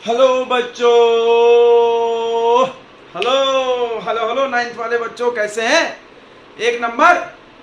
Hello बच्चों। Hello hello hello ninth वाले बच्चों, कैसे हैं? एक नंबर।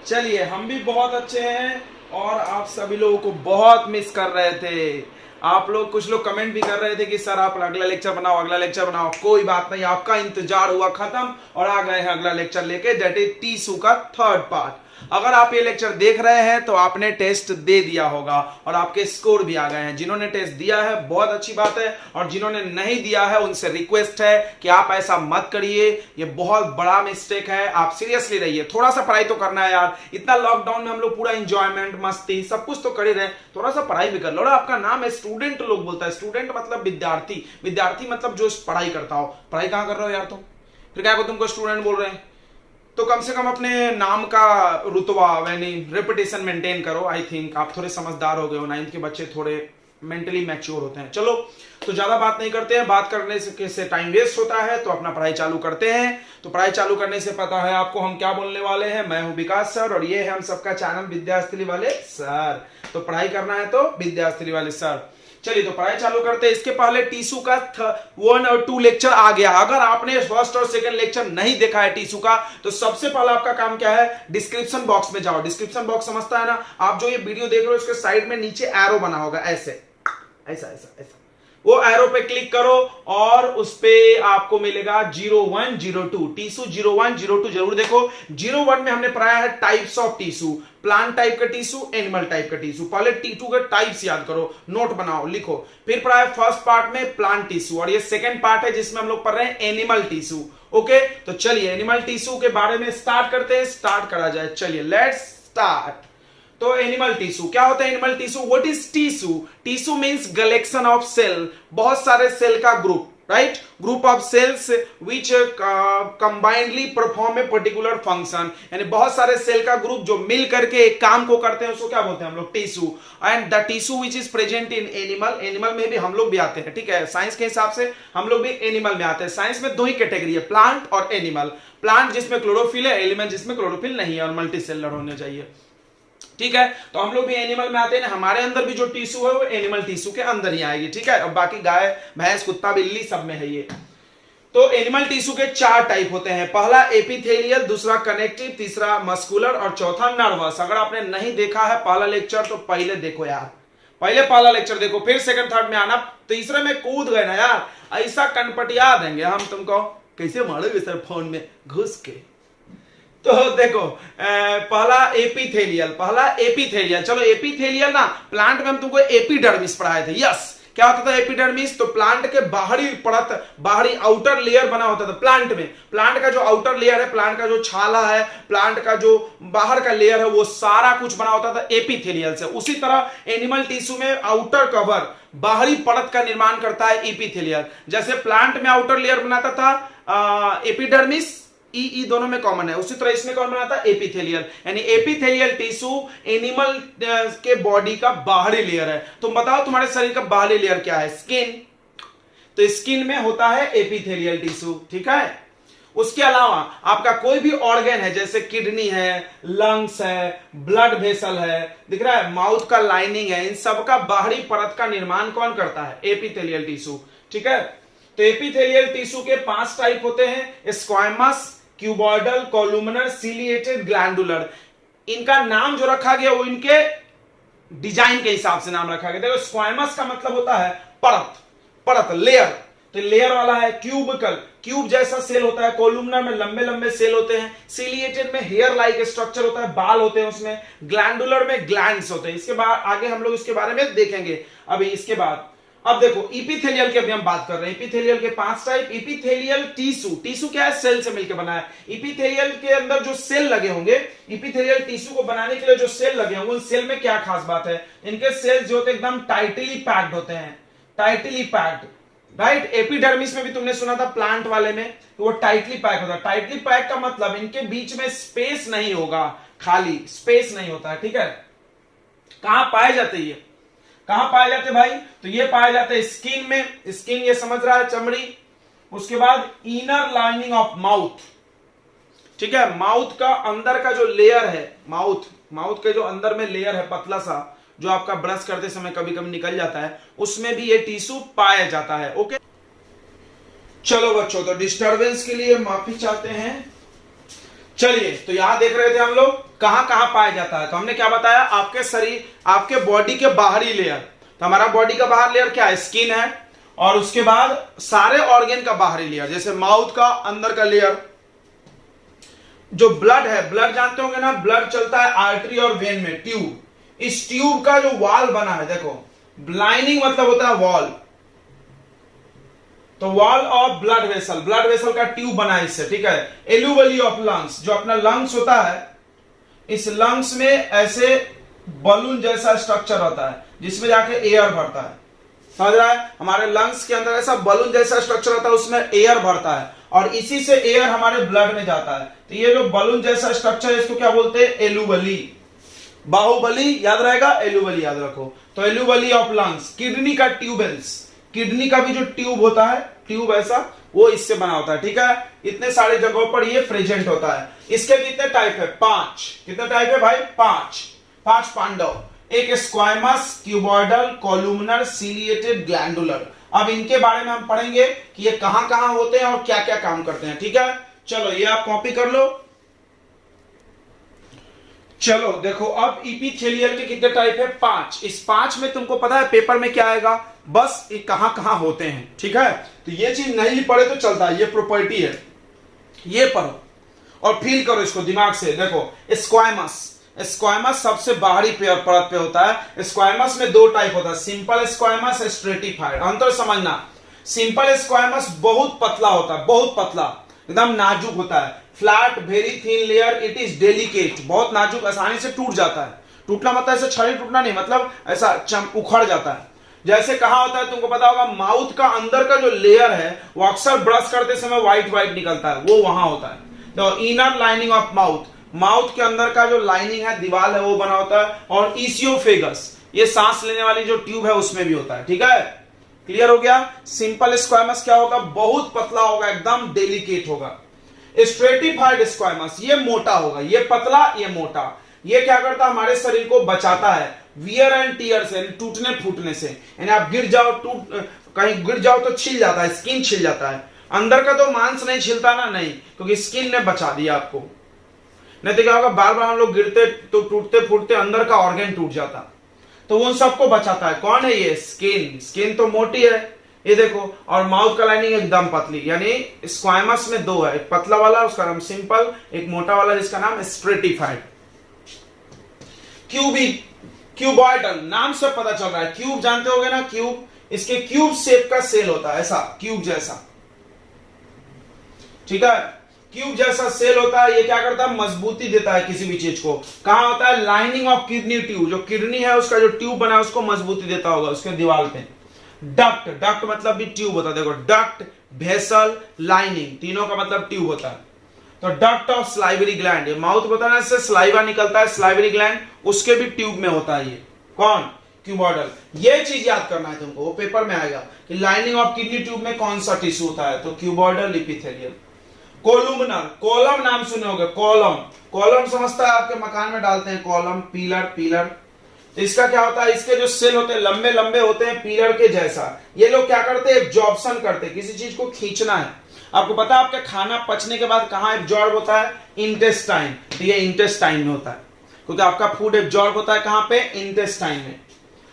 चलिए, हम भी बहुत अच्छे हैं और आप सभी लोगों को बहुत मिस कर रहे थे। आप लोग, कुछ लोग कमेंट भी कर रहे थे कि सर आप अगला लेक्चर बनाओ, अगला लेक्चर बनाओ। कोई बात नहीं, आपका इंतजार हुआ खत्म और आ गए हैं अगला लेक्चर लेके, दैट इज टीसू का थर्ड पार्ट। अगर आप ये लेक्चर देख रहे हैं तो आपने टेस्ट दे दिया होगा और आपके स्कोर भी आ गए हैं। जिन्होंने टेस्ट दिया है बहुत अच्छी बात है, और जिन्होंने नहीं दिया है उनसे रिक्वेस्ट है कि आप ऐसा मत करिए, ये बहुत बड़ा मिस्टेक है। आप सीरियसली रहिए, थोड़ा सा पढ़ाई तो करना है यार। इतना लॉकडाउन में हम लोग पूरा इंजॉयमेंट, मस्ती, सब कुछ तो कर ही रहे, थोड़ा सा पढ़ाई भी कर लो। आपका नाम है स्टूडेंट, लोग बोलता है स्टूडेंट मतलब विद्यार्थी, विद्यार्थी मतलब जो पढ़ाई करता हो। पढ़ाई कहां कर रहे हो यार तुम? फिर क्या को तुमको स्टूडेंट बोल रहे हैं? तो कम से कम अपने नाम का रुतबा यानी रेपुटेशन मेंटेन करो। आई थिंक आप थोड़े समझदार हो गए हो, नाइन्थ के बच्चे थोड़े मेंटली मैच्योर होते हैं। चलो, तो ज्यादा बात नहीं करते हैं, बात करने से टाइम वेस्ट होता है, तो अपना पढ़ाई चालू करते हैं। तो पढ़ाई चालू करने से पता है आपको हम क्या बोलने वाले हैं। मैं हूं विकास सर और ये है हम सबका चैनल विद्यास्थली वाले सर। तो पढ़ाई करना है तो विद्यास्थली वाले सर। चलिए, तो पढ़ाई चालू करते हैं। इसके पहले टीसू का 1 और 2 लेक्चर आ गया। अगर आपने फर्स्ट और सेकंड लेक्चर नहीं देखा है टीसू का, तो सबसे पहले आपका काम क्या है, डिस्क्रिप्शन बॉक्स में जाओ। डिस्क्रिप्शन बॉक्स समझता है ना? आप जो ये वीडियो देख रहे हो उसके साइड में नीचे एरो बना होगा, ऐसे ऐसा ऐसा ऐसा, वो एरो पे क्लिक करो और उस पे आपको मिलेगा 0102 टीसू 0102 जरूर देखो। 01 में हमने पढ़ाया है types of tissue, plant type का टीसू, एनिमल टाइप का टीसू। पहले टीटू के टाइप्स याद करो, नोट बनाओ, लिखो। फिर पढ़ाया फर्स्ट पार्ट में प्लांट टीसू, और ये सेकंड पार्ट है जिसमें हम लोग पढ़ रहे हैं एनिमल टीसू। ओके, तो चलिए एनिमल टीसू के बारे में स्टार्ट करते हैं, स्टार्ट करा जाए। चलिए, लेट्स स्टार्ट। तो एनिमल टिश्यू क्या होता है? Animal tissue, what is tissue? Tissue means collection of cell, बहुत सारे सेल का group, right? Group of cells which combinedly perform a particular function, यानी बहुत सारे सेल का ग्रुप जो मिल करके एक काम को करते हैं, उसको क्या बोलते हैं हम लोग? Tissue. And the tissue which is present in animal, animal में भी हम लोग भी आते हैं, ठीक है? साइंस के हिसाब से हम लोग भी एनिमल में आते हैं। साइंस में दो ही कैटेगरी है, प्लांट और एनिमल। प्लांट जिसमें क्लोरोफिल है, एनिमल जिसमें क्लोरोफिल नहीं है और मल्टी सेलर होने चाहिए, ठीक है? तो हम लोग भी एनिमल में आते हैं। हमारे अंदर भी जो टिश्यू है वो एनिमल टिश्यू के अंदर ही आएगी, ठीक है? और बाकी गाय, भैंस, कुत्ता, बिल्ली सब में है ये। तो एनिमल टिश्यू के 4 टाइप होते हैं। पहला एपिथेलियल, दूसरा कनेक्टिव, तीसरा मस्कुलर और चौथा नर्वस। अगर आपने नहीं देखा है पहला लेक्चर तो पहले देखो यार, पहले पहला लेक्चर देखो, फिर सेकंड थर्ड में आना। तीसरे में कूद गए ना यार, ऐसा कनपटिया देंगे हम तुमको। कैसे मारोगे सर? फोन में घुस के। तो देखो, पहला एपिथेलियल। चलो, एपिथेलियल ना, प्लांट में हम तुमको एपिडर्मिस पढ़ाए थे। यस, क्या होता था एपिडर्मिस? तो प्लांट के बाहरी परत, बाहरी आउटर लेयर बना होता था प्लांट में। प्लांट का जो आउटर लेयर है, प्लांट का जो छाला है, प्लांट का जो बाहर का लेयर है, वो सारा कुछ बना होता था एपिथेलियल से। उसी तरह एनिमल टिश्यू में आउटर कवर, बाहरी परत का निर्माण करता है एपिथेलियल। जैसे प्लांट में आउटर लेयर बनाता था एपिडर्मिस, ई दोनों में कॉमन है, उसी तरह इसमें कौन बनाता है? एपिथेलियल। यानी एपिथेलियल टिश्यू एनिमल के बॉडी का बाहरी लेयर है। तुम बताओ तुम्हारे शरीर का बाहरी लेयर क्या है? स्किन। तो स्किन में होता है एपिथेलियल टिश्यू, ठीक है? उसके अलावा आपका कोई भी ऑर्गन है, जैसे किडनी है, लंग्स है, ब्लड वेसल है, दिख रहा है, माउथ का लाइनिंग है, इन सब का बाहरी परत का निर्माण कौन करता है? एपिथेलियल टिश्यू, ठीक है? तो एपिथेलियल टिश्यू के 5 टाइप होते हैं, squamous, cuboidal, columnar, ciliated, glandular. इनका नाम जो रखा गया वो इनके डिजाइन के हिसाब से नाम रखा गया। देखो, स्क्वायमस का मतलब होता है परत, परत, लेयर, तो लेयर वाला है। क्यूबिकल, क्यूब जैसा सेल होता है। कोलुमिनर में लंबे लंबे सेल होते हैं। सिलिएटेड में हेयर लाइक स्ट्रक्चर होता है, बाल होते हैं उसमें। ग्लैंडुलर में ग्लैंड्स होते हैं। इसके बाद आगे हम लोग इसके बारे में देखेंगे अभी इसके बाद। अब देखो, इपिथेलियल की अभी हम बात कर रहे हैं। इपिथेलियल के 5 टाइप। इपिथेलियल टिश्यू, टिश्यू क्या है? सेल से मिलकर बना है। इपिथेलियल के अंदर जो सेल लगे होंगे, इपिथेलियल टिश्यू को बनाने के लिए जो सेल लगे होंगे, उन सेल में क्या खास बात है? इनके सेल्स जो होते हैं एकदम टाइटली पैक्ड होते हैं, टाइटली पैक्ड, राइट? एपिडर्मिस में भी तुमने सुना था प्लांट वाले में, तो वो टाइटली पैक होता है। टाइटली पैक का मतलब इनके बीच में स्पेस नहीं होगा, खाली स्पेस नहीं होता है, ठीक है? कहां पाए जाते हैं ये? कहां पाए जाते भाई? तो ये पाए जाते हैं स्किन में। स्किन ये समझ रहा है, चमड़ी। उसके बाद इनर लाइनिंग ऑफ माउथ, ठीक है? माउथ का अंदर का जो लेयर है, माउथ के जो अंदर में लेयर है पतला सा, जो आपका ब्रश करते समय कभी कभी निकल जाता है, उसमें भी ये टिश्यू पाया जाता है। ओके, चलो बच्चों, तो डिस्टरबेंस के लिए माफी चाहते हैं। चलिए, तो यहां देख रहे थे हम लोग कहां कहां पाया जाता है। तो हमने क्या बताया, आपके शरीर, आपके बॉडी के बाहरी लेयर। तो हमारा बॉडी का बाहर लेयर क्या है, स्किन है, और उसके बाद सारे ऑर्गन का बाहरी लेयर, जैसे माउथ का अंदर का लेयर, जो ब्लड है, ब्लड जानते होंगे ना, ब्लड चलता है आर्टरी और वेन में, ट्यूब। इस ट्यूब का जो वॉल बना है, देखो लाइनिंग मतलब होता है वॉल, तो wall of blood vessel, blood vessel का ट्यूब बना है इससे, ठीक है। एल्यूवली ऑफ लंग्स, जो अपना लंग्स होता है, इस लंग्स में ऐसे बलून जैसा स्ट्रक्चर होता है जिसमें जाके एयर भरता है, समझ रहा है। हमारे लंग्स के अंदर ऐसा बलून जैसा स्ट्रक्चर होता है, उसमें एयर भरता है और इसी से एयर हमारे ब्लड में जाता है। तो ये जो बलून जैसा स्ट्रक्चर है, इसको क्या बोलते हैं, एल्यूवली। बाहुबली याद रहेगा, एल्यूवली याद रखो। तो एल्यूवली ऑफ लंग्स। किडनी का ट्यूबेल्स, किडनी का भी जो ट्यूब होता है, ट्यूब ऐसा, वो इससे बना होता है, ठीक है। इतने सारे जगहों पर ये प्रेजेंट होता है। इसके कितने टाइप है, 5। कितने टाइप है भाई, 5 पांडव। एक स्क्वाइमस, क्यूबॉइडल, कोलुमनर, सीलिएटेड, ग्लैंडुलर। अब इनके बारे में हम पढ़ेंगे कि ये कहां कहां होते हैं और क्या क्या काम करते हैं, ठीक है। चलो, ये आप कॉपी कर लो। चलो देखो, अब इपीथेलियल के कितने टाइप है, 5। इस 5 में तुमको पता है पेपर में क्या आएगा, बस ये कहां कहां होते हैं, ठीक है। तो ये चीज नहीं पढ़े तो चलता है, ये प्रॉपर्टी है, ये पढ़ो और फील करो इसको दिमाग से। देखो, स्क्वाइमस, स्क्वाइमस सबसे बाहरी परत पे होता है। स्क्वाइमस में 2 टाइप होता है, सिंपल स्क्वाइमस, स्ट्रेटिफाइड। अंतर समझना, सिंपल स्क्वाइमस बहुत पतला होता है, बहुत पतला, एकदम नाजुक होता है। Flat very thin layer, it is delicate, बहुत नाजुक, आसानी से टूट जाता है। टूटना मतलब ऐसे छड़ी टूटना नहीं, मतलब ऐसा उखड़ जाता है। जैसे कहा होता है, तुमको पता होगा, माउथ का अंदर का जो लेयर है वो अक्सर ब्रश करते समय व्हाइट व्हाइट निकलता है, वो वहां होता है। तो inner lining of mouth, mouth के अंदर का जो लाइनिंग है, दीवार है, वो बना होता है। और इसियोफेगस, ये सांस लेने वाली जो ट्यूब है उसमें भी होता है, ठीक है। क्लियर हो गया। सिंपल स्क्वाइमस क्या होगा, बहुत पतला होगा, एकदम डेलिकेट होगा। स्ट्रेटिफाइड स्क्वाइमस, ये मोटा होगा, ये पतला, ये मोटा। ये क्या करता है, हमारे शरीर को बचाता है वियर एंड टीयर से, टूटने फूटने से। यानी आप गिर जाओ, कहीं गिर जाओ तो छिल जाता है, स्किन छिल जाता है। अंदर का तो मांस नहीं छिलता ना, नहीं, क्योंकि स्किन ने बचा दिया आपको। नहीं तो क्या होगा, बार बार हम लोग गिरते तो टूटते फूटते अंदर का ऑर्गन टूट जाता। तो उन सबको बचाता है। कौन है ये, स्किन। स्किन तो मोटी है, ये देखो, और माउथ का लाइनिंग एकदम पतली। यानी स्क्वाइमस में 2 है, एक पतला वाला उसका नाम सिंपल, एक मोटा वाला जिसका नाम स्ट्रेटिफाइड। क्यूबिक, क्यूबॉइडल, नाम से पता चल रहा है, क्यूब जानते होगे ना, क्यूब। इसके क्यूब शेप का सेल होता है, ऐसा क्यूब जैसा, ठीक है। क्यूब जैसा सेल होता है। ये क्या करता है, मजबूती देता है किसी भी चीज को। कहां होता है, लाइनिंग ऑफ किडनी ट्यूब, जो किडनी है उसका जो ट्यूब बना है उसको मजबूती देता होगा उसके दीवार पे। डक्ट, डक्ट मतलब भी ट्यूब होता है, देखो, डक्ट, वेसल, लाइनिंग, तीनों का मतलब ट्यूब होता है। तो डक्ट ऑफ स्लाइवरी ग्लैंड, ये माउथ बताना, इससे स्लाइवा निकलता है, स्लाइवरी ग्लैंड, उसके भी ट्यूब में होता है। ये कौन, क्यूबॉइडल। ये चीज याद करना है तुमको, वो पेपर में आएगा कि लाइनिंग ऑफ किडनी ट्यूब में कौन सा टिश्यू होता है, तो क्यूबॉइडल, इपिथेलियल। कोलुमनर, कॉलम नाम सुने होंगे, कॉलम। कॉलम समझता है, आपके मकान में डालते हैं कॉलम, पिलर, पिलर। तो इसका क्या होता है, इसके जो सेल होते हैं लंबे लंबे होते हैं, पिलर के जैसा। ये लोग क्या करते हैं, एब्जॉर्प्शन करते हैं, किसी चीज को खींचना है। आपको पता है आपका खाना पचने के बाद कहां एब्जॉर्ब होता है, इंटेस्टाइन। तो ये इंटेस्टाइन में होता है, क्योंकि आपका फूड एब्जॉर्ब होता है कहां पे, इंटेस्टाइन में।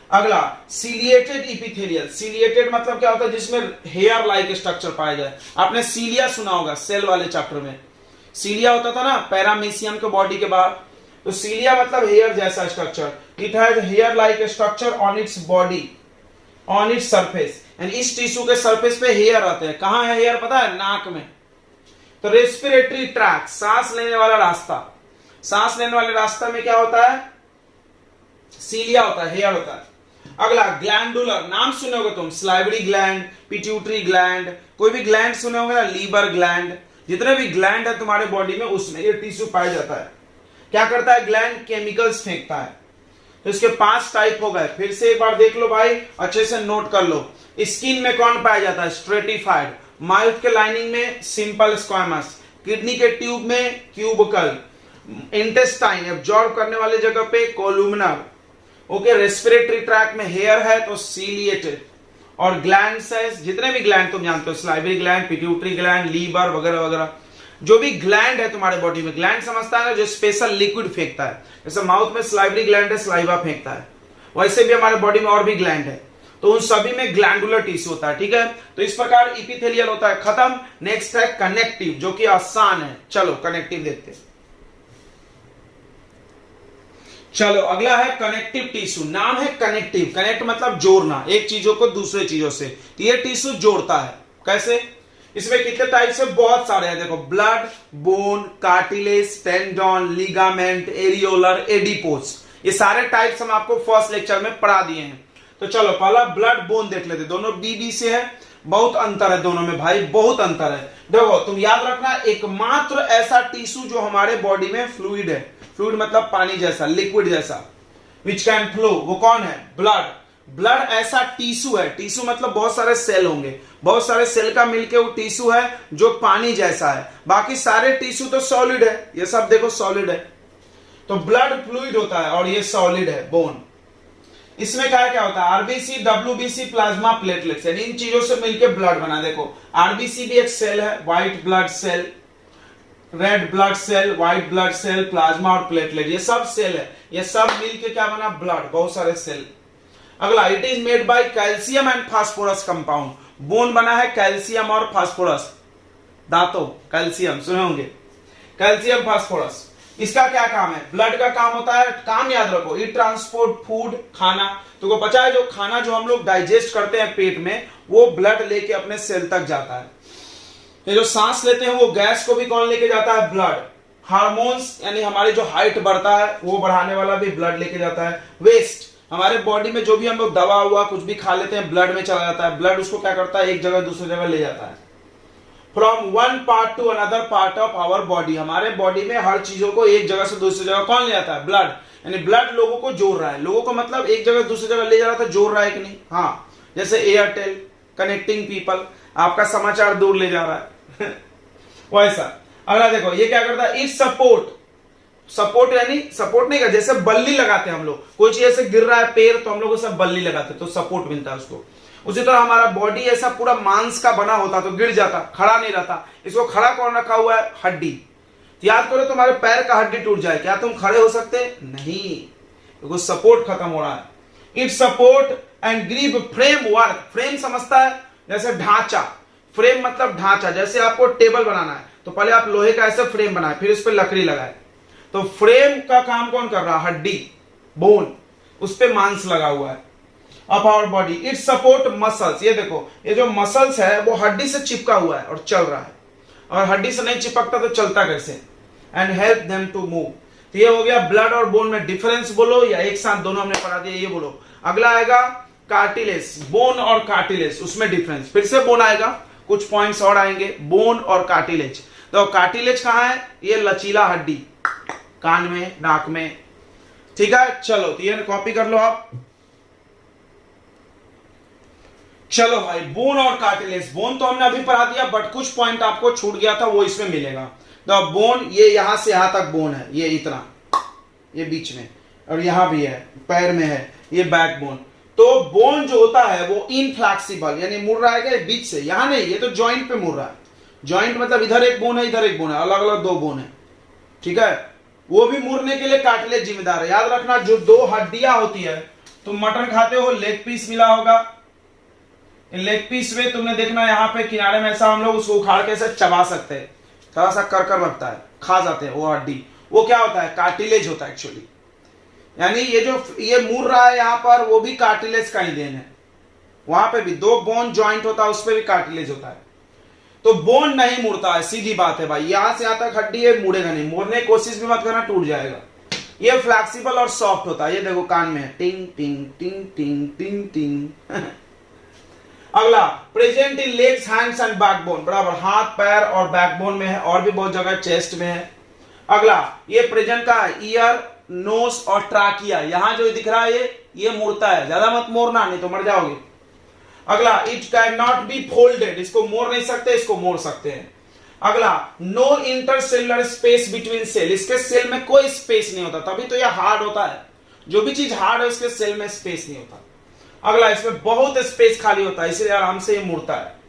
अगला, सीलिएटेड इपिथेलियल। सीलिएटेड मतलब क्या होता है, जिसमें हेयर लाइक स्ट्रक्चर पाया जाए। आपने सीलिया सुना होगा, सेल वाले चैप्टर में सीलिया होता था ना, पैरामीशियम के बॉडी के बाद। तो सीलिया मतलब हेयर जैसा structure. It has hair like structure on its body, on its surface. यानी इस टिश्यू के सरफेस पे हेयर आते हैं। कहां है हेयर, पता है, नाक में। तो रेस्पिरेटरी ट्रैक, सांस लेने वाला रास्ता। सांस लेने वाले रास्ता में क्या होता है, सीलिया होता है, हेयर होता है। अगला, ग्लैंडुलर, नाम सुने होगे तुम, स्लाइवरी ग्लैंड, पिट्यूटरी ग्लैंड, कोई भी ग्लैंड सुने होंगे ना, लीवर ग्लैंड। जितने भी ग्लैंड है तुम्हारे बॉडी में, उसमें ये टिश्यू पाया जाता है। क्या करता है, ग्लैंड केमिकल्स फेंकता है। तो इसके 5 टाइप हो गए, फिर से एक बार देख लो भाई, अच्छे से नोट कर लो। स्किन में कौन पाया जाता है, स्ट्रेटिफाइड। माउथ के लाइनिंग में सिंपल स्क्वाइमस। किडनी के ट्यूब में क्यूबिकल। इंटेस्टाइन, एब्जॉर्ब करने वाले जगह पे कोलुमनर। ओके, रेस्पिरेटरी ट्रैक में हेयर है तो सीलिएटेड, और ग्लैंड्स है, जितने भी ग्लैंड तुम जानते हो, salivary gland, pituitary gland, liver वगैरह वगैरह, जो भी ग्लैंड है तुम्हारे बॉडी में, ग्लैंड समझता है ना जो स्पेशल लिक्विड फेंकता है, जैसे माउथ में सलाइवरी ग्लैंड है, सलाइवा फेंकता है, वैसे भी हमारे बॉडी में और भी ग्लैंड है, तो उन सभी में ग्लैंडुलर टिश्यू होता है, ठीक है। तो इस प्रकार इपिथेलियल होता है, खत्म। नेक्स्ट है कनेक्टिव, जो कि आसान है। चलो कनेक्टिव देखते हैं। चलो अगला है कनेक्टिव टिश्यू। नाम है कनेक्टिव, कनेक्ट मतलब जोड़ना, एक चीजों को दूसरे चीजों से, ये टिश्यू जोड़ता है। कैसे? इसमें कितने टाइप से? बहुत सारे हैं, देखो, blood, bone, cartilage, tendon, ligament, areolar, adipose, ये सारे टाइप्स हम आपको फर्स्ट लेक्चर में पढ़ा दिए हैं। तो चलो पहला ब्लड बोन देख लेते, दोनों बी से है, बहुत अंतर है दोनों में भाई, बहुत अंतर है। देखो तुम याद रखना, एकमात्र ऐसा टिश्यू जो हमारे बॉडी में फ्लूइड है, फ्लूइड मतलब पानी जैसा, लिक्विड जैसा, विच कैन फ्लो, वो कौन है? ब्लड। ब्लड ऐसा टिश्यू है, टिश्यू मतलब बहुत सारे सेल होंगे, बहुत सारे सेल का मिलके वो टिश्यू है जो पानी जैसा है, बाकी सारे टिश्यू तो सॉलिड है, ये सब देखो सॉलिड है। तो ब्लड फ्लूइड होता है और ये सॉलिड है, बोन। इसमें क्या होता है? आरबीसी, डब्ल्यूबीसी, प्लाज्मा, प्लेटलेट्स, यानी इन चीजों से मिलकर ब्लड बना। देखो आरबीसी भी एक सेल है, white blood cell, red blood cell, white blood cell, plasma और प्लेटलेट, ये सब सेल है, ये सब मिलकर क्या बना? ब्लड, बहुत सारे सेल। अगला, it is made by calcium and phosphorus compound. Bone बना है कैल्शियम और फास्फोरस, दांतों, कैल्शियम सुने होंगे, कैल्शियम फास्फोरस। इसका क्या काम है? ब्लड का काम होता है, काम याद रखो, इट ट्रांसपोर्ट फूड, खाना। तो पता है जो खाना जो हम लोग डाइजेस्ट करते हैं पेट में, वो ब्लड लेके अपने सेल तक जाता है। ये जो सांस लेते हैं वो गैस को भी कौन लेके जाता है? ब्लड। हार्मोन्स यानी हमारी जो हाइट बढ़ता है वो बढ़ाने वाला भी ब्लड लेके जाता है। वेस्ट, हमारे बॉडी में जो भी हम लोग दवा हुआ कुछ भी खा लेते हैं, ब्लड में चला जाता है, ब्लड उसको क्या करता है? एक जगह दूसरी जगह ले जाता है। From one part to another part of our body, हमारे बॉडी में हर चीजों को एक जगह से दूसरी जगह कौन ले जाता है? ब्लड। यानी ब्लड लोगों को जोड़ रहा है, लोगों को मतलब एक जगह दूसरी जगह ले जा रहा था, जोड़ रहा है कि नहीं? हाँ, जैसे एयरटेल कनेक्टिंग पीपल, आपका समाचार दूर ले जा रहा है वैसा। अगला देखो, ये क्या करता है? इट सपोर्ट, सपोर्ट यानी सपोर्ट नहीं कर, जैसे बल्ली लगाते हैं हम लोग, कोई चीज ऐसे गिर रहा है पेड़ तो हम लोग उसे बल्ली लगाते तो सपोर्ट मिलता है उसको। उसी तरह हमारा बॉडी ऐसा पूरा मांस का बना होता तो गिर जाता, खड़ा नहीं रहता। इसको खड़ा कौन रखा हुआ है? हड्डी। याद करो तुम्हारे पैर का हड्डी टूट जाए, क्या तुम खड़े हो सकते? नहीं, क्योंकि सपोर्ट खत्म हो रहा है। It support and give frame work, frame समझता है जैसे ढांचा, फ्रेम मतलब ढांचा। जैसे आपको टेबल बनाना है तो पहले आप लोहे का ऐसे फ्रेम बनाए, फिर उस पर लकड़ी लगाए, तो फ्रेम का काम कौन कर रहा है? हड्डी, बोन, उस पर मांस लगा हुआ है of our body. It support muscles, ये देखो, ये जो मसल्स है वो हड्डी से चिपका हुआ है और चल रहा है, और हड्डी से नहीं चिपकता तो चलता कैसे? And help them to move. तो ये हो गया ब्लड और बोन में डिफरेंस बोलो, या एक साथ दोनों हमने पढ़ा दिया, ये बोलो। अगला आएगा कार्टिलेज, बोन और कार्टिलेज, उसमें डिफरेंस। फिर से बोन आएगा, कुछ पॉइंट्स और आएंगे, बोन और कार्टिलेज। तो कार्टिलेज कहां है? ये लचीला हड्डी, कान में, नाक में, ठीक है। चलो तो ये कॉपी कर लो आप। चलो भाई, बोन और कार्टिलेज। बोन तो हमने अभी पढ़ा दिया, बट कुछ पॉइंट आपको छूट गया था, वो इसमें मिलेगा। तो बोन, ये यहां से यहां तक बोन है, ये इतना, ये बीच में, और यहां भी है, पैर में है, ये बैक बोन। तो बोन जो होता है वो इनफ्लेक्सिबल, यानी मुड़ रहा है क्या? बीच से, यहां नहीं, ये तो जॉइंट पे मुड़ रहा है। जॉइंट मतलब इधर एक बोन है, इधर एक बोन है, अलग अलग दो बोन है, ठीक है। वो भी मुड़ने के लिए कार्टिलेज जिम्मेदार है। याद रखना, जो दो हड्डियां होती है, तुम मटन खाते हो, लेग पीस मिला होगा, लेग पीस में तुमने देखना यहाँ पे किनारे में ऐसा हम लोग उसको उखाड़ के ऐसे चबा सकते हैं, थोड़ा सा कर लगता है, खा जाते हैं वो हड्डी, वो क्या होता है? कार्टिलेज होता है एक्चुअली। यानी ये जो ये मुड़ रहा है यहाँ पर, वो भी कार्टिलेज का ही देन है। वहां पे भी दो बोन ज्वाइंट होता है, उस पर भी कार्टिलेज होता है। तो बोन नहीं मुड़ता है, सीधी बात है भाई, यहां से यहां तक हड्डी है, मुड़ेगा नहीं, मुड़ने की कोशिश भी मत करना, टूट जाएगा। ये फ्लेक्सिबल और सॉफ्ट होता है, ये देखो कान में है, टिंग टिंग टिंग टिंग टिंग टिंग अगला, present in legs, hands and backbone, बराबर, हाथ, पैर और बैकबोन में है, और भी बहुत जगह चेस्ट में है। अगला, ये प्रेजेंट का है ईयर, नोज और ट्राकिया, यहां जो दिख रहा है ये मुड़ता है, ज्यादा मत मोड़ना नहीं तो मर जाओगे। अगला, it can not be folded, इसको मोड़ नहीं सकते, इसको मोड़ सकते हैं। अगला, no intercellular space between cell, इसके सेल में कोई स्पेस नहीं होता, तभी तो ये हार्ड होता है। जो भी चीज हार्ड है उसके सेल में स्पेस नहीं होता। अगला, इसमें बहुत स्पेस खाली होता है, इसलिए आराम से ये मुड़ता है।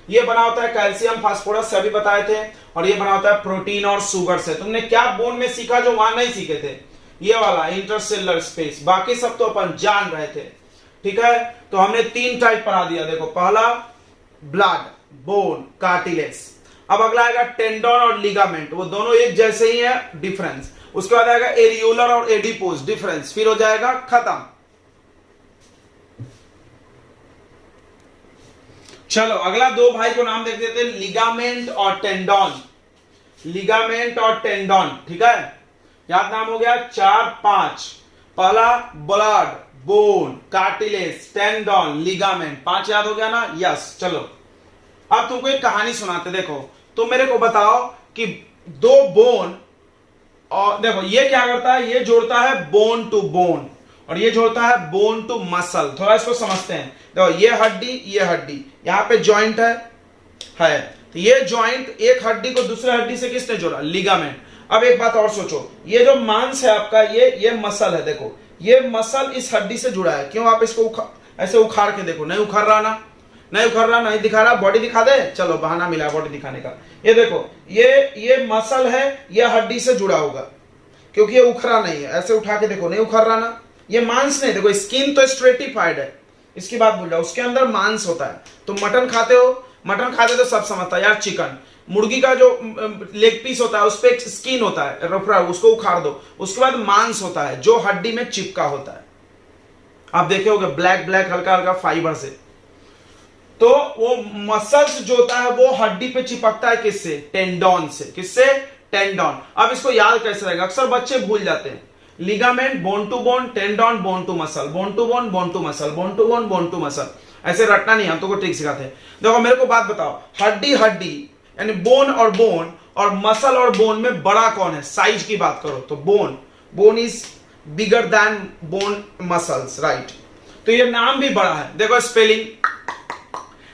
ये बना होता है कैल्शियम फास्फोरस से, अभी बताए थे, और ये बना होता है प्रोटीन और शुगर से। तुमने क्या बोन में सीखा जो वहां नहीं सीखे थे? ये वाला इंटरसेलुलर स्पेस। बाकी सब तो अपन जान रहे थे, ठीक है। तो हमने 3 टाइप पढ़ा दिया। देखो, पहला ब्लड, बोन, कार्टिलेज। अब अगला आएगा टेंडन और लिगामेंट, वो दोनों एक जैसे ही है, डिफरेंस। उसके बाद आएगा एरियोलर और एडिपोज, डिफरेंस, फिर हो जाएगा खत्म। चलो अगला 2 भाई को नाम देख देते हैं, लिगामेंट और टेंडन। लिगामेंट और टेंडन, ठीक है, याद नाम हो गया 4 5। पहला blood, bone, cartilage, tendon, ligament, 5 याद हो गया ना? यस। चलो अब तुमको एक कहानी सुनाते। देखो, तुम मेरे को बताओ कि 2 बोन, और देखो ये क्या करता है, ये जोड़ता है बोन टू बोन, और ये जोड़ता है बोन टू मसल। थोड़ा इसको समझते हैं। देखो, ये हड्डी, ये हड्डी, यहां पे जॉइंट है। तो ये जॉइंट एक हड्डी को दूसरे हड्डी से किसने जोड़ा? लिगामेंट। अब एक बात और सोचो, ये जो मांस है आपका, ये मसल है। देखो, ये मसल इस हड्डी से जुड़ा है। क्यों? आप इसको ऐसे उखाड़ के देखो, नहीं उखाड़ रहा ना, नहीं उखाड़ रहा, नहीं दिखा रहा। बॉडी दिखा दे, चलो बहाना मिला बॉडी दिखाने का। ये देखो, ये मसल है, ये हड्डी से जुड़ा होगा, क्योंकि ये उखड़ा नहीं है। ऐसे उठा के देखो, नहीं उखड़ रहा ना। ये मांस नहीं, देखो स्किन तो स्ट्रेटिफाइड है, इसकी बात भूल जाओ, उसके अंदर मांस होता है। तुम मटन खाते हो, मटन खाते तो सब समझता है यार। चिकन, मुर्गी का जो लेग पीस होता है उस पर एक स्किन होता है, रफरा, उसको उखाड़ दो, उसके बाद मांस होता है जो हड्डी में चिपका होता है। आप देखे होगे ब्लैक ब्लैक हल्का हल्का फाइबर से। तो वो मसल्स जो होता है वो हड्डी पे चिपकता है, किससे? टेंडन से। किससे? टेंडन। अब इसको याद कैसे रहेगा? अक्सर बच्चे भूल जाते हैं। Ligament bone to bone, tendon bone to muscle, bone to bone, bone to muscle, bone to bone, bone to muscle. ऐसे रटना नहीं, हम तो को ट्रिक सिखाते हैं। देखो मेरे को बात बताओ, हड्डी हड्डी यानी बोन और मसल और बोन में बड़ा कौन है? साइज की बात करो तो bone is bigger than bone muscles, right. तो ये नाम भी बड़ा है। देखो स्पेलिंग,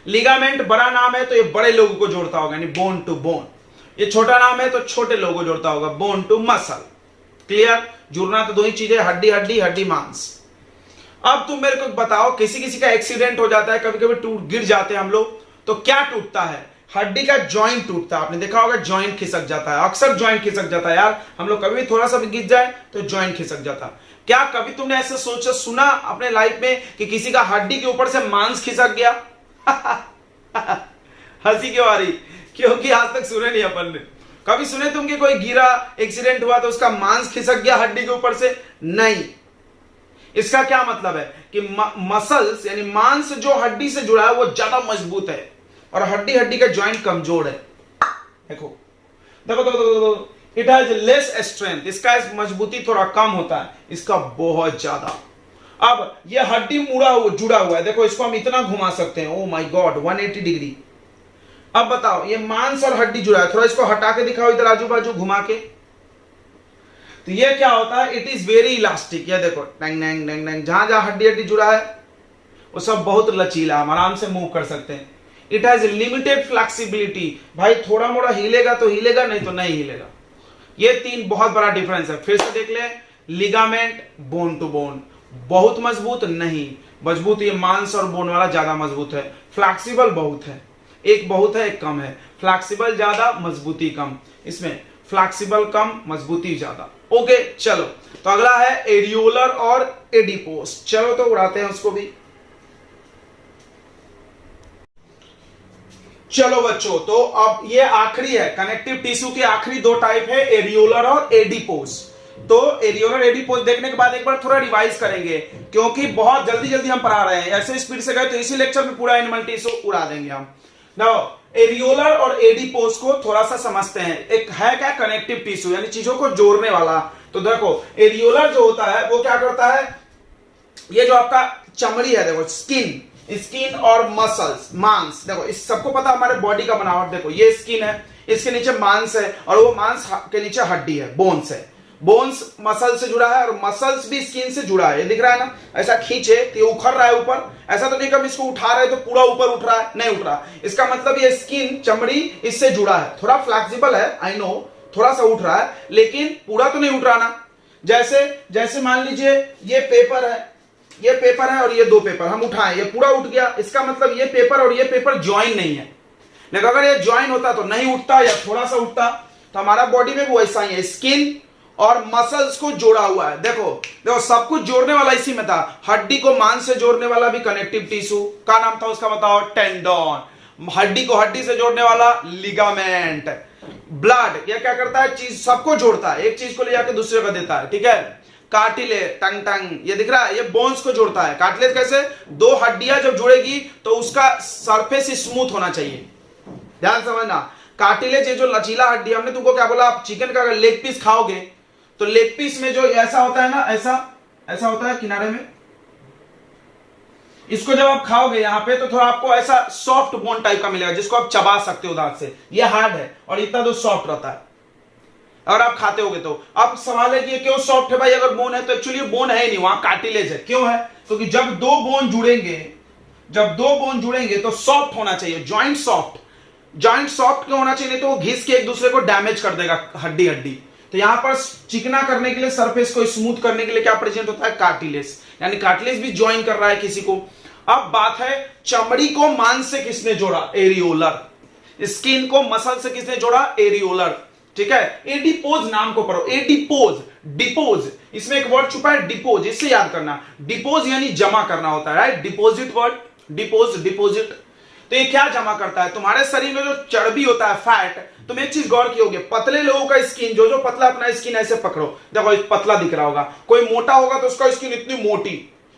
लिगामेंट बड़ा नाम है तो ये बड़े लोगों को जोड़ता होगा, यानी बोन टू बोन। ये छोटा नाम है तो छोटे लोगों को जोड़ता होगा, बोन टू मसल। क्लियर? जुड़ना तो 2 ही चीजें, हड्डी हड्डी, हड्डी मांस। अब तुम मेरे को बताओ, किसी का एक्सीडेंट हो जाता है, कभी कभी टूट गिर जाते हैं हम लोग, तो क्या टूटता है? हड्डी का जॉइंट टूटता है। आपने देखा होगा जॉइंट खिसक जाता है, अक्सर जॉइंट खिसक जाता है यार। हम लोग कभी भी थोड़ा सा भी गिर जाए तो जॉइंट खिसक जाता है। क्या कभी तुमने ऐसे सोचा सुना अपने लाइफ में कि किसी का हड्डी के ऊपर से मांस खिसक गया? हंसी क्यों आ रही? क्योंकि आज तक सुने नहीं अपन ने। कभी सुने तुम कि कोई गिरा, एक्सीडेंट हुआ तो उसका मांस खिसक गया हड्डी के ऊपर से? नहीं। इसका क्या मतलब है कि मसल्स यानी मांस जो हड्डी से जुड़ा है वो ज्यादा मजबूत है, और हड्डी हड्डी का जॉइंट कमजोर है। देखो देखो देखो देखो, इट हैज लेस स्ट्रेंथ, इसका मजबूती थोड़ा कम होता है, इसका बहुत ज्यादा। अब ये हड्डी जुड़ा हुआ है, देखो इसको हम इतना घुमा सकते हैं, ओ माय गॉड 180 डिग्री। अब बताओ, ये मांस और हड्डी जुड़ा है, थोड़ा इसको हटा के दिखाओ इधर आजू बाजू घुमा के। तो ये क्या होता है? It is very elastic. ये देखो टैंग टैंग टैंग टैंग, जहां जहां हड्डी हड्डी जुड़ा है वो सब बहुत लचीला, हम आराम से मूव कर सकते हैं। इट हैज लिमिटेड फ्लेक्सिबिलिटी, भाई थोड़ा मोड़ा हिलेगा तो हिलेगा, नहीं तो नहीं हिलेगा। ये 3 बहुत बड़ा डिफरेंस है। फिर से देख ले, लिगामेंट बोन टू बोन बहुत मजबूत नहीं, मजबूत ये मांस और बोन वाला ज्यादा मजबूत है। फ्लेक्सिबल बहुत है, एक बहुत है एक कम है। फ्लेक्सिबल ज्यादा, मजबूती कम। इसमें फ्लेक्सिबल कम, मजबूती ज्यादा। ओके चलो, तो अगला है एरियोलर और एडिपोस। चलो तो उड़ाते हैं उसको भी। चलो बच्चों, तो अब ये आखिरी है, कनेक्टिव टिश्यू की आखिरी 2 टाइप है, एरियोलर और एडिपोस। तो एरियोलर एडिपोस देखने के बाद एक बार थोड़ा रिवाइज करेंगे, क्योंकि बहुत जल्दी जल्दी हम पढ़ा रहे हैं, ऐसे स्पीड से गए तो इसी लेक्चर में पूरा एनिमल टिश्यू उड़ा देंगे हम। नाउ एरियोलर और एडिपोस को थोड़ा सा समझते हैं। एक है क्या? कनेक्टिव टिश्यू, यानी चीजों को जोड़ने वाला। तो देखो एरियोलर जो होता है वो क्या करता है, ये जो आपका चमड़ी है, देखो स्किन और मसल्स, मांस, देखो इस सबको पता हमारे बॉडी का बनावट। देखो ये स्किन है, इसके नीचे मांस है, और वो मांस के नीचे हड्डी है, बोन्स है। बोन्स मसल से जुड़ा है और मसल्स भी स्किन से जुड़ा है। ये दिख रहा है ना, ऐसा खींचे तो ये उखड़ रहा है ऊपर। ऐसा तो नहीं कि हम इसको उठा रहे तो पूरा ऊपर उठ रहा है, नहीं उठ रहा। इसका मतलब ये स्किन, चमड़ी इससे जुड़ा है, थोड़ा फ्लेक्सिबल है, आई नो, थोड़ा सा उठ रहा है, लेकिन पूरा तो नहीं उठ रहा ना। जैसे जैसे मान लीजिए ये पेपर है, ये पेपर है और ये दो पेपर हम उठाएं, ये पूरा उठ गया, इसका मतलब ये पेपर और ये पेपर ज्वाइन नहीं है। लेकिन अगर ये ज्वाइन होता तो नहीं उठता या थोड़ा सा उठता। तो हमारा बॉडी में वो ऐसा ही है, स्किन और मसल्स को जोड़ा हुआ है। देखो देखो सब कुछ जोड़ने वाला इसी में था। हड्डी को मांस से जोड़ने वाला भी कनेक्टिव टिश्यू का नाम था, उसका बताओ टेंडन। हड्डी को हड्डी से जोड़ने वाला लिगामेंट। ब्लड ये क्या करता है, चीज सबको जोड़ता है, एक चीज को ले जाकर दूसरे को देता है, ठीक है। कार्टिलेज टंग टंग ये दिख रहा है, ये बोन्स को जोड़ता है। कार्टिलेज कैसे, दो हड्डियां जब जुड़ेगी तो उसका सरफेस स्मूथ होना चाहिए, ध्यान समझना। कार्टिलेज ये जो लचीला हड्डी, हमने तुमको क्या बोला, आप चिकन का अगर लेग पीस खाओगे तो लेग पीस में जो ऐसा होता है ना, ऐसा ऐसा होता है किनारे में, इसको जब आप खाओगे यहां पे तो थोड़ा आपको ऐसा सॉफ्ट बोन टाइप का मिलेगा जिसको आप चबा सकते हो दांत से। ये हार्ड है और इतना तो सॉफ्ट रहता है अगर आप खाते होगे तो। अब सवाल है कि ये क्यों सॉफ्ट है भाई, अगर बोन है तो एक्चुअली बोन है ही नहीं, वहां कार्टिलेज है। क्यों है, क्योंकि जब दो बोन जुड़ेंगे तो सॉफ्ट होना चाहिए, जॉइंट सॉफ्ट क्यों होना चाहिए, नहीं तो वो घिस के एक दूसरे को डैमेज कर देगा हड्डी। तो यहां पर चिकना करने के लिए, सरफेस को स्मूथ करने के लिए क्या प्रेजेंट होता है, कार्टिलेज। यानी कार्टिलेज भी ज्वाइन कर रहा है किसी को। अब बात है चमड़ी को मांस से किसने जोड़ा, एरियोलर। स्किन को मसल से किसने जोड़ा, एरियोलर, ठीक है। एडिपोज नाम को पढ़ो, एडिपोज, डिपोज, इसमें एक वर्ड छुपा है डिपोज, इससे याद करना। डिपोज यानी जमा करना होता है, राइट। Deposit word, deposit. तो ये क्या जमा करता है, तुम्हारे शरीर में जो चर्बी होता है, फैट। तुम एक चीज गौर की होगी, पतले लोगों का स्किन, जो पतला, अपना स्किन ऐसे पकड़ो, देखो पतला दिख रहा होगा। कोई मोटा होगा तो उसका स्किन इतनी मोटी,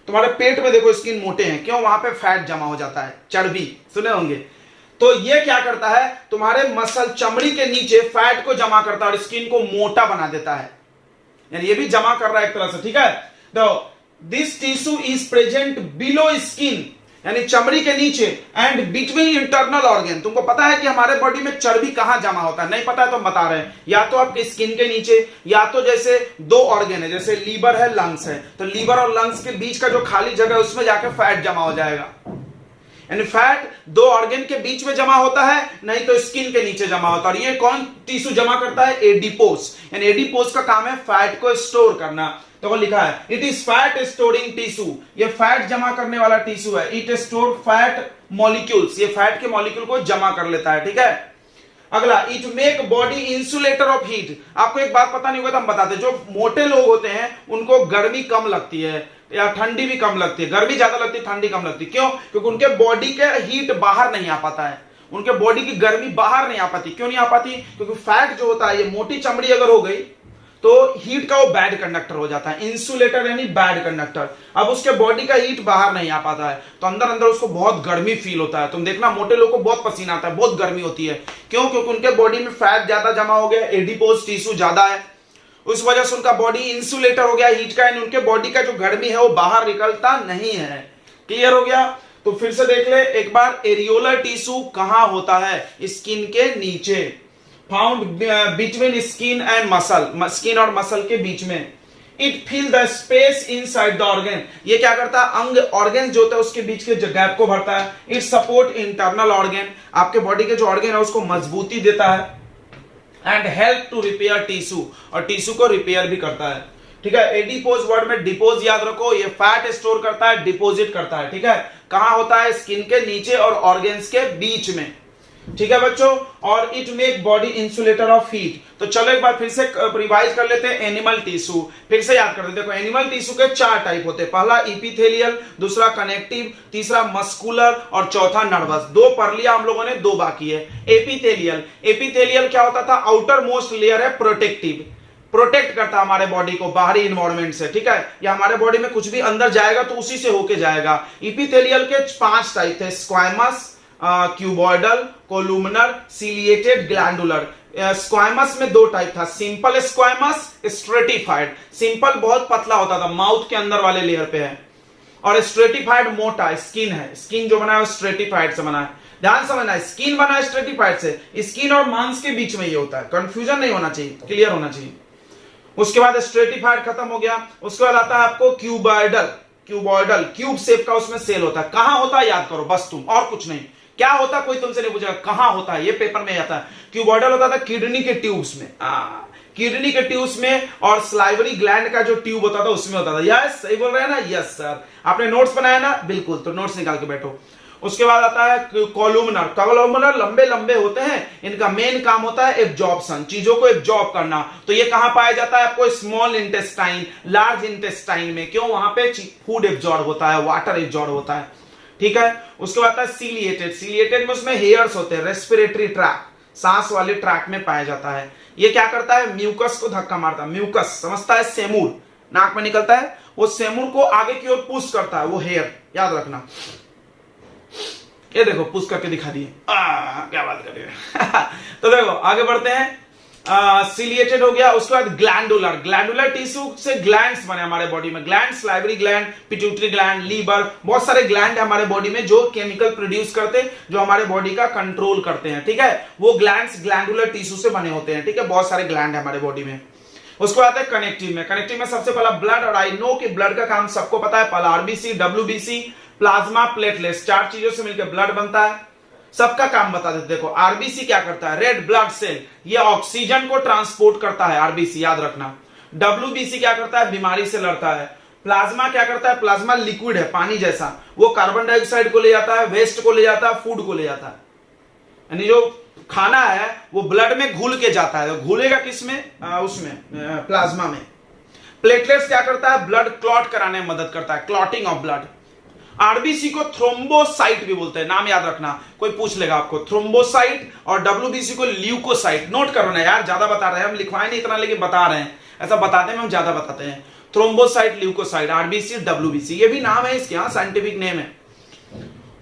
तुम्हारे पेट में देखो स्किन मोटे हैं, क्यों, वहां पे फैट जमा हो जाता है, चर्बी, सुने होंगे। तो ये क्या करता है, तुम्हारे मसल चमड़ी के नीचे फैट को जमा करता है और स्किन को मोटा बना देता है, यानी ये भी जमा कर रहा है एक तरह से, ठीक है। तो this tissue is present below skin, यानी चमड़ी के नीचे, एंड बिटवीन इंटरनल ऑर्गन। तुमको पता है कि हमारे बॉडी में चर्बी कहां जमा होता है, नहीं पता है तो हम बता रहे हैं। या तो आपके स्किन के नीचे, या तो जैसे दो ऑर्गन है, जैसे लीवर है, लंग्स है, तो लीवर और लंग्स के बीच का जो खाली जगह है उसमें जाकर फैट जमा हो जाएगा। यानी फैट दो ऑर्गन के बीच में जमा होता है, नहीं तो स्किन के नीचे जमा होता है। और ये कौन टिश्यू जमा करता है, एडिपोज। यानी एडिपोज का काम है फैट को स्टोर करना। तो वो लिखा है it is fat storing tissue, ये फैट जमा करने वाला टिश्यू है। इट स्टोर फैट मॉलिक्यूल्स, ये फैट के मॉलिक्यूल को जमा कर लेता है, ठीक है। अगला, it make body insulator of heat. आपको एक बात पता नहीं होगा तो हम बताते हैं, जो मोटे लोग होते हैं उनको गर्मी कम लगती है या ठंडी भी कम लगती है, गर्मी ज्यादा लगती है, ठंडी कम लगती है। क्यों, क्योंकि उनके बॉडी के हीट बाहर नहीं आ पाता है, उनके बॉडी की गर्मी बाहर नहीं आ पाती। क्यों नहीं आ पाती, क्योंकि फैट जो होता है, ये मोटी चमड़ी अगर हो गई तो हीट का वो बैड कंडक्टर हो जाता है, इंसुलेटर यानी बैड कंडक्टर। अब उसके बॉडी का हीट बाहर नहीं आ पाता है तो अंदर अंदर उसको बहुत गर्मी फील होता है। तुम देखना मोटे लोगों को बहुत पसीना आता है, बहुत गर्मी होती है। क्यों, क्योंकि उनके बॉडी में फैट ज्यादा जमा हो गया, एडिपोज टिश्यू ज्यादा है, उस वजह से उनका बॉडी इंसुलेटर हो गया हीट का, यानी उनके बॉडी का जो गर्मी है वो बाहर निकलता नहीं है। क्लियर हो गया। तो फिर से देख ले एक बार, एरियोलर टिश्यू कहां होता है, स्किन के नीचे, found between skin and muscle, skin और मसल के बीच में। It fill the space inside the organ, ये क्या करता है, अंग ऑर्गन जो होता है उसके बीच के गैप को भरता है। इट सपोर्ट इंटरनल ऑर्गन, आपके बॉडी के जो ऑर्गन है उसको मजबूती देता है। And help to repair tissue, और टिश्यू को रिपेयर भी करता है, ठीक है। एडिपोज वर्ड में डिपोज याद रखो, ये फैट स्टोर करता है, डिपोजिट करता है, ठीक है। कहां होता है, स्किन के नीचे और ऑर्गन्स के बीच में, ठीक है बच्चों। और it make body insulator of heat. तो चलो एक बार फिर से रिवाइज कर लेते हैं, एनिमल टिश्यू फिर से याद करते हैं। देखो एनिमल टिश्यू के चार टाइप होते हैं, पहला इपिथेलियल, दूसरा कनेक्टिव, तीसरा मस्कुलर और चौथा नर्वस। दो पढ़ लिया हम लोगों ने, दो बाकी है। एपिथेलियल, एपिथेलियल क्या होता था, आउटर मोस्ट लेयर है, प्रोटेक्टिव, प्रोटेक्ट करता है हमारे बॉडी को बाहरी इन्वायरमेंट से, ठीक है। या हमारे बॉडी में कुछ भी अंदर जाएगा तो उसी से होके जाएगा। इपिथेलियल के 5 टाइप थे, squamous, cuboidal, columnar, ciliated, glandular. Squamous में 2 टाइप था, सिंपल स्क्वायमस, स्ट्रेटिफाइड। सिंपल बहुत पतला होता था, माउथ के अंदर वाले लेयर पे है, और स्ट्रेटिफाइड मोटा स्किन है, स्किन जो बना है स्ट्रेटिफाइड से बना है। ध्यान समझना है, स्किन बना है स्ट्रेटिफाइड से, स्किन और मांस के बीच में ये होता है, कंफ्यूजन नहीं होना चाहिए, क्लियर होना चाहिए। उसके बाद स्ट्रेटिफाइड खत्म हो गया, उसके बाद आता है आपको क्यूबॉइडल। क्यूबॉइडल क्यूब शेप का उसमें सेल होता है, कहां होता है याद करो बस तुम, और कुछ नहीं। क्या होता है कोई तुमसे नहीं पूछेगा, कहां होता है, ये पेपर में आता है। क्यूबॉइडल होता था किडनी के ट्यूब्स में, किडनी के ट्यूब्स में और स्लाइवरी ग्लैंड का जो ट्यूब होता था उसमें होता था। यस, सही बोल रहे हैं ना? Yes sir. आपने नोट्स बनाया ना? बिल्कुल, तो नोट्स निकाल के बैठो। उसके बाद आता है कॉलुमनर। कॉलुमनर लंबे लंबे होते हैं, इनका मेन काम होता है एब्जॉर्प्शन, चीजों को एब्जॉर्ब करना। तो ये कहां पाया जाता है आपको? स्मॉल इंटेस्टाइन, लार्ज इंटेस्टाइन में। क्यों? वहां पे फूड एब्जॉर्ब होता है, वाटर एब्जॉर्ब होता है, ठीक है। उसके बाद आता है सीलिएटेड। सीलिएटेड में उसमें हेयर्स होते हैं, रेस्पिरेटरी ट्रैक, सांस वाले ट्रैक में पाया जाता है। ये क्या करता है? म्यूकस को धक्का मारता है। म्यूकस समझता है? सेमूर नाक में निकलता है, वो सेमूर को आगे की ओर पुश करता है, वो हेयर, याद रखना। ये देखो पुश करके दिखा दिए, क्या बात कर रहे हैं। तो देखो आगे बढ़ते हैं। सिलिएटेड हो गया। उसके बाद ग्लैंडुलर। ग्लैंडुलर टिश्यू से ग्लैंड्स बने हमारे बॉडी में। Gland, salivary gland, pituitary gland, liver, बहुत सारे ग्लैंड है हमारे बॉडी में जो केमिकल प्रोड्यूस करते हैं, जो हमारे बॉडी का कंट्रोल करते हैं, ठीक है। वो ग्लैंड्स ग्लैंडुलर टिश्यू से बने होते हैं, ठीक है। बहुत सारे ग्लैंड है हमारे बॉडी में। उसके बाद है कनेक्टिव में। कनेक्टिव में सबसे पहला ब्लड, और आई नो कि ब्लड का काम सबको पता है। पहला आरबीसी, डब्ल्यूबीसी, प्लाज्मा, प्लेटलेट्स, 4 चीजों से मिलकर ब्लड बनता है। सबका काम बता देते। देखो आरबीसी क्या करता है? रेड ब्लड सेल, ये ऑक्सीजन को ट्रांसपोर्ट करता है, आरबीसी याद रखना। डब्ल्यूबीसी क्या करता है? बीमारी से लड़ता है। प्लाज्मा क्या करता है? प्लाज्मा लिक्विड है, पानी जैसा, वो कार्बन डाइऑक्साइड को ले जाता है, वेस्ट को ले जाता है, फूड को ले जाता है, यानी जो खाना है वो ब्लड में घुल के जाता है। तो घुलेगा किसमें? उसमें, प्लाज्मा में। प्लेटलेट्स क्या करता है? ब्लड क्लॉट कराने में मदद करता है, क्लॉटिंग ऑफ ब्लड। आरबीसी को थ्रोम्बोसाइट भी बोलते हैं, नाम याद रखना, कोई पूछ लेगा आपको। थ्रोम्बोसाइट और डब्ल्यूबीसी को ल्यूकोसाइट। नोट करो ना यार, ज्यादा बता रहे हैं हम, लिखवाए नहीं इतना लेकिन बता रहे हैं, ऐसा बताते हैं हम, ज्यादा बताते हैं। थ्रोम्बोसाइट, ल्यूकोसाइट, आरबीसी, डब्ल्यूबीसी, ये भी नाम है इसके, यहाँ साइंटिफिक नेम है।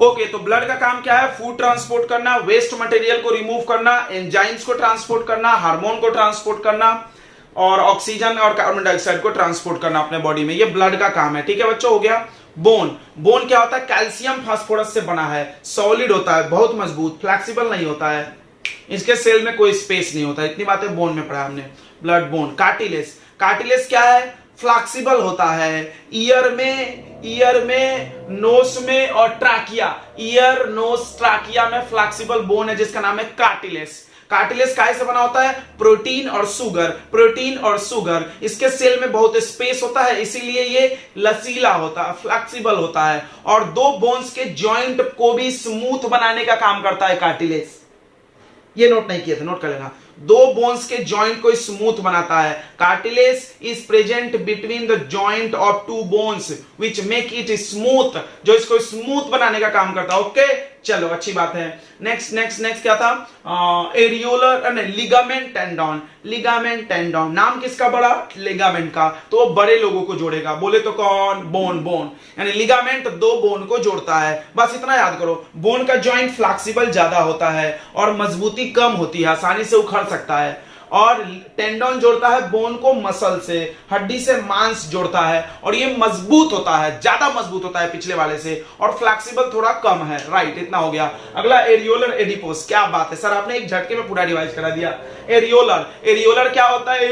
ओके, तो ब्लड का काम क्या है? फूड ट्रांसपोर्ट करना, वेस्ट मटेरियल को रिमूव करना, एंजाइम्स को ट्रांसपोर्ट करना, हार्मोन को ट्रांसपोर्ट करना, और ऑक्सीजन और कार्बन डाइऑक्साइड को ट्रांसपोर्ट करना अपने बॉडी में। ये ब्लड का काम है, ठीक है बच्चों। हो गया बोन। बोन क्या होता है? कैल्शियम फास्फोरस से बना है, सॉलिड होता है, बहुत मजबूत, फ्लेक्सिबल नहीं होता है, इसके सेल में कोई स्पेस नहीं होता है। इतनी बातें बोन में पढ़ा हमने। Blood bone. कार्टिलेज। कार्टिलेज क्या है? फ्लेक्सिबल होता है। ईयर में, नोस में और ट्राकिया, ईयर, नोस, ट्राकिया में फ्लेक्सिबल बोन है जिसका नाम है कार्टिलेज। कार्टिलेज काहे से बना होता है? प्रोटीन और शुगर, प्रोटीन और शुगर। इसके सेल में बहुत स्पेस होता है, इसीलिए ये लचीला होता है, फ्लेक्सिबल होता है, और 2 बोन्स के जॉइंट को भी स्मूथ बनाने का काम करता है कार्टिलेज। ये नोट नहीं किए थे, नोट कर लेना। 2 बोन्स के जॉइंट को स्मूथ बनाता है। Cartilage is present between the joint of 2 bones which make it smooth, जो इसको स्मूथ बनाने का काम करता है। ओके, चलो अच्छी बात है। नेक्स्ट क्या था? Areolar, ligament tendon. Ligament tendon नाम किसका? बड़ा, लिगामेंट का, तो वो बड़े लोगों को जोड़ेगा। बोले तो कौन? बोन। यानी लिगामेंट 2 बोन को जोड़ता है, बस इतना याद करो। बोन का जॉइंट फ्लेक्सिबल ज्यादा होता है और मजबूती कम होती है, आसानी से उखड़ सकता है। और टेंडन जोड़ता है बोन को मसल से, हड्डी से मांस जोड़ता है, और ये मजबूत होता है, ज्यादा मजबूत होता है पिछले वाले से, और फ्लेक्सिबल थोड़ा कम है। राइट, इतना हो गया। अगला एरियोलर एडिपोस। क्या बात है सर, आपने एक झटके में पूरा रिवाइज करा दिया। एरियोलर क्या होता है?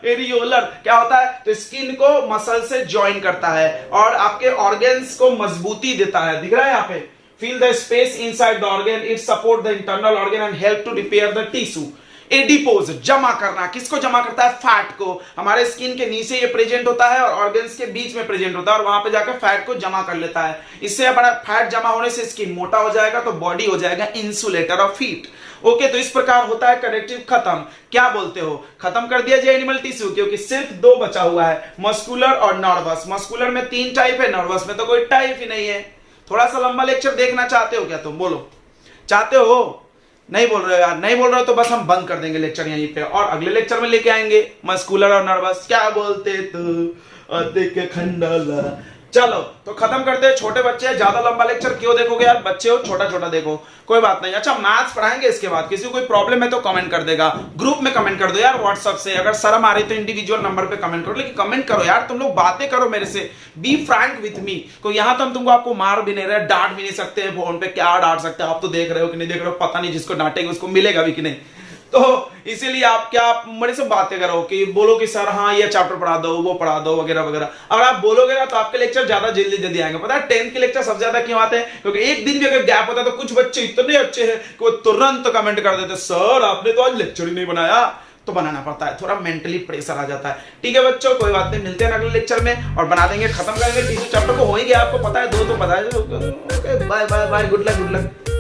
एरियोलर क्या होता है? तो स्किन को मसल से ज्वाइन करता है और आपके ऑर्गन्स को मजबूती देता है। दिख रहा है यहाँ पे? Fill the space inside the organ, it support the internal organ and help to repair the tissue. Adipose, जमा करना। किसको जमा करता है? फैट को। हमारे स्किन के नीचे ये प्रेजेंट होता है और ऑर्गन्स के बीच में प्रेजेंट होता है, और वहां पे जाकर फैट को जमा कर लेता है। इससे हमारा फैट जमा होने से स्किन मोटा हो जाएगा, तो बॉडी हो जाएगा इंसुलेटर ऑफ हीट। ओके, तो इस प्रकार होता है कनेक्टिव खत्म। क्या बोलते हो? खत्म कर दिया जाए एनिमल टिश्यू, क्योंकि सिर्फ 2 बचा हुआ है, मस्कुलर और नर्वस। मस्कुलर में 3 टाइप है, नर्वस में तो कोई टाइप ही नहीं है। थोड़ा सा लंबा लेक्चर देखना चाहते हो क्या तुम? बोलो, चाहते हो? नहीं बोल रहे हो यार, नहीं बोल रहे हो तो बस हम बंद कर देंगे लेक्चर यहीं पे, और अगले लेक्चर में लेके आएंगे मस्कुलर और नर्वस। क्या बोलते तू देख खंडाला। चलो तो खत्म करते हैं। छोटे बच्चे हैं, ज्यादा लंबा लेक्चर क्यों देखोगे यार? बच्चे हो, छोटा छोटा देखो, कोई बात नहीं। अच्छा, मैथ्स पढ़ाएंगे इसके बाद। किसी को कोई प्रॉब्लम है तो कमेंट कर देगा, ग्रुप में कमेंट कर दो यार, व्हाट्सएप से। अगर शर्म आ रही तो इंडिविजुअल नंबर पे कमेंट करो, लेकिन कमेंट करो यार, तुम लोग बातें करो मेरे से। Be frank with me. तो यहाँ तो हम तुमको आपको मार भी नहीं रहे, डांट भी नहीं सकते हैं फोन पे। क्या डांट सकते हैं? आप तो देख रहे हो कि नहीं देख रहे हो, पता नहीं। जिसको डांटेंगे उसको मिलेगा भी कि नहीं। तो इसीलिए आप क्या मेरे से बातें करो कि बोलो कि सर हाँ ये चैप्टर पढ़ा दो, वो पढ़ा दो, वगैरह वगैरह। अगर आप बोलोगे ना तो आपके लेक्चर ज्यादा जल्दी जल्दी आएंगे। पता है 10th के लेक्चर सबसे ज्यादा क्यों आते हैं? क्योंकि एक दिन भी अगर गैप होता है तो कुछ बच्चे इतने अच्छे हैं कि वो तुरंत कमेंट कर देते, सर आपने तो आज लेक्चर ही नहीं बनाया। तो बनाना पड़ता है, थोड़ा मेंटली प्रेशर आ जाता है। ठीक है बच्चों, कोई बात नहीं, मिलते हैं अगले लेक्चर में और बना देंगे, खत्म करेंगे टीचर चैप्टर को। हो ही गया, आपको पता है, दो तो पता है। Okay bye bye bye, good luck good luck.